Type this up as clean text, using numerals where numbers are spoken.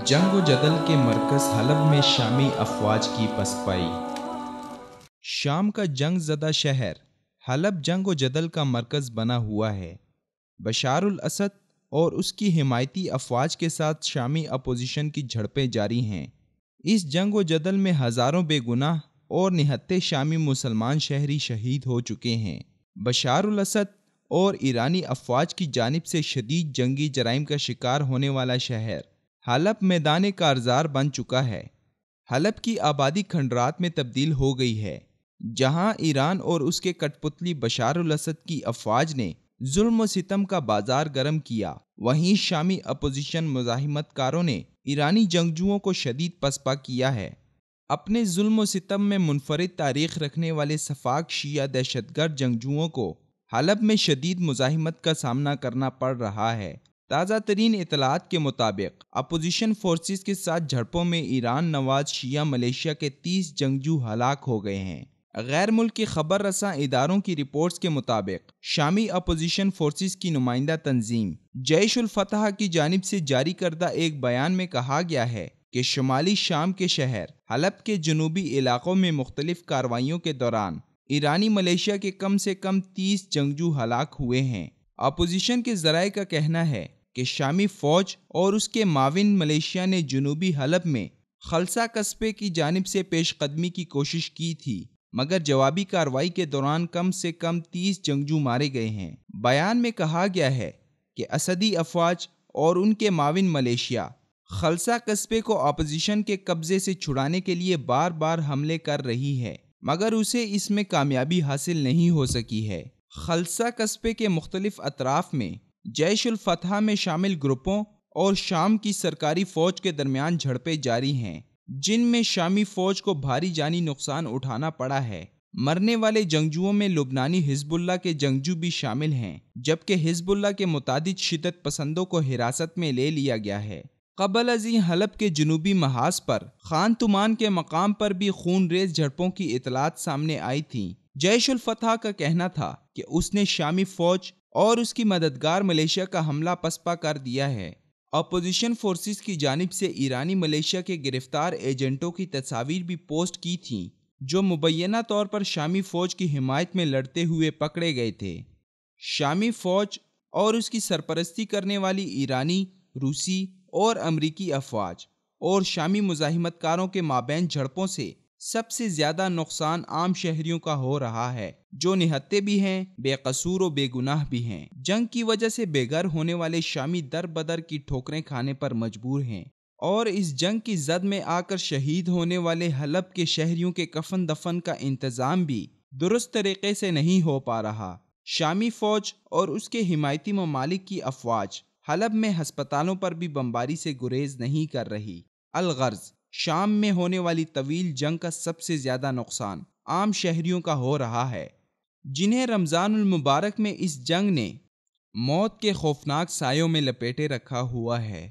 جنگ و جدل کے مرکز حلب میں شامی افواج کی پسپائی۔ شام کا جنگ زدہ شہر حلب جنگ و جدل کا مرکز بنا ہوا ہے۔ بشار الاسد اور اس کی حمایتی افواج کے ساتھ شامی اپوزیشن کی جھڑپیں جاری ہیں۔ اس جنگ و جدل میں ہزاروں بے گناہ اور نہتے شامی مسلمان شہری شہید ہو چکے ہیں۔ بشار الاسد اور ایرانی افواج کی جانب سے شدید جنگی جرائم کا شکار ہونے والا شہر حلب میدان کارزار بن چکا ہے۔ حلب کی آبادی کھنڈرات میں تبدیل ہو گئی ہے، جہاں ایران اور اس کے کٹ پتلی بشار الاسد کی افواج نے ظلم و ستم کا بازار گرم کیا، وہیں شامی اپوزیشن مزاحمت کاروں نے ایرانی جنگجوؤں کو شدید پسپا کیا ہے۔ اپنے ظلم و ستم میں منفرد تاریخ رکھنے والے سفاک شیعہ دہشت گرد جنگجوؤں کو حلب میں شدید مزاحمت کا سامنا کرنا پڑ رہا ہے۔ تازہ ترین اطلاعات کے مطابق اپوزیشن فورسز کے ساتھ جھڑپوں میں ایران نواز شیعہ ملیشیا کے 30 جنگجو ہلاک ہو گئے ہیں۔ غیر ملکی خبر رساں اداروں کی رپورٹس کے مطابق شامی اپوزیشن فورسز کی نمائندہ تنظیم جیش الفتح کی جانب سے جاری کردہ ایک بیان میں کہا گیا ہے کہ شمالی شام کے شہر حلب کے جنوبی علاقوں میں مختلف کارروائیوں کے دوران ایرانی ملیشیا کے کم سے کم 30 جنگجو ہلاک ہوئے ہیں۔ اپوزیشن کے ذرائع کا کہنا ہے کہ شامی فوج اور اس کے معاون ملیشیا نے جنوبی حلب میں خلسہ قصبے کی جانب سے پیش قدمی کی کوشش کی تھی، مگر جوابی کارروائی کے دوران کم سے کم 30 جنگجو مارے گئے ہیں۔ بیان میں کہا گیا ہے کہ اسدی افواج اور ان کے معاون ملیشیا خلسہ قصبے کو اپوزیشن کے قبضے سے چھڑانے کے لیے بار بار حملے کر رہی ہے، مگر اسے اس میں کامیابی حاصل نہیں ہو سکی ہے۔ خلسہ قصبے کے مختلف اطراف میں جیش الفتح میں شامل گروپوں اور شام کی سرکاری فوج کے درمیان جھڑپیں جاری ہیں، جن میں شامی فوج کو بھاری جانی نقصان اٹھانا پڑا ہے۔ مرنے والے جنگجوؤں میں لبنانی حزب اللہ کے جنگجو بھی شامل ہیں، جبکہ حزب اللہ کے متعدد شدت پسندوں کو حراست میں لے لیا گیا ہے۔ قبل ازیں حلب کے جنوبی محاذ پر خان تمان کے مقام پر بھی خون ریز جھڑپوں کی اطلاعات سامنے آئی تھیں۔ جیش الفتح کا کہنا تھا کہ اس نے شامی فوج اور اس کی مددگار ملیشیا کا حملہ پسپا کر دیا ہے۔ اپوزیشن فورسز کی جانب سے ایرانی ملیشیا کے گرفتار ایجنٹوں کی تصاویر بھی پوسٹ کی تھیں، جو مبینہ طور پر شامی فوج کی حمایت میں لڑتے ہوئے پکڑے گئے تھے۔ شامی فوج اور اس کی سرپرستی کرنے والی ایرانی، روسی اور امریکی افواج اور شامی مزاحمت کاروں کے مابین جھڑپوں سے سب سے زیادہ نقصان عام شہریوں کا ہو رہا ہے، جو نہتے بھی ہیں، بے قصور و بے گناہ بھی ہیں۔ جنگ کی وجہ سے بے گھر ہونے والے شامی در بدر کی ٹھوکریں کھانے پر مجبور ہیں، اور اس جنگ کی زد میں آ کر شہید ہونے والے حلب کے شہریوں کے کفن دفن کا انتظام بھی درست طریقے سے نہیں ہو پا رہا۔ شامی فوج اور اس کے حمایتی ممالک کی افواج حلب میں ہسپتالوں پر بھی بمباری سے گریز نہیں کر رہی۔ الغرض، شام میں ہونے والی طویل جنگ کا سب سے زیادہ نقصان عام شہریوں کا ہو رہا ہے، جنہیں رمضان المبارک میں اس جنگ نے موت کے خوفناک سایوں میں لپیٹے رکھا ہوا ہے۔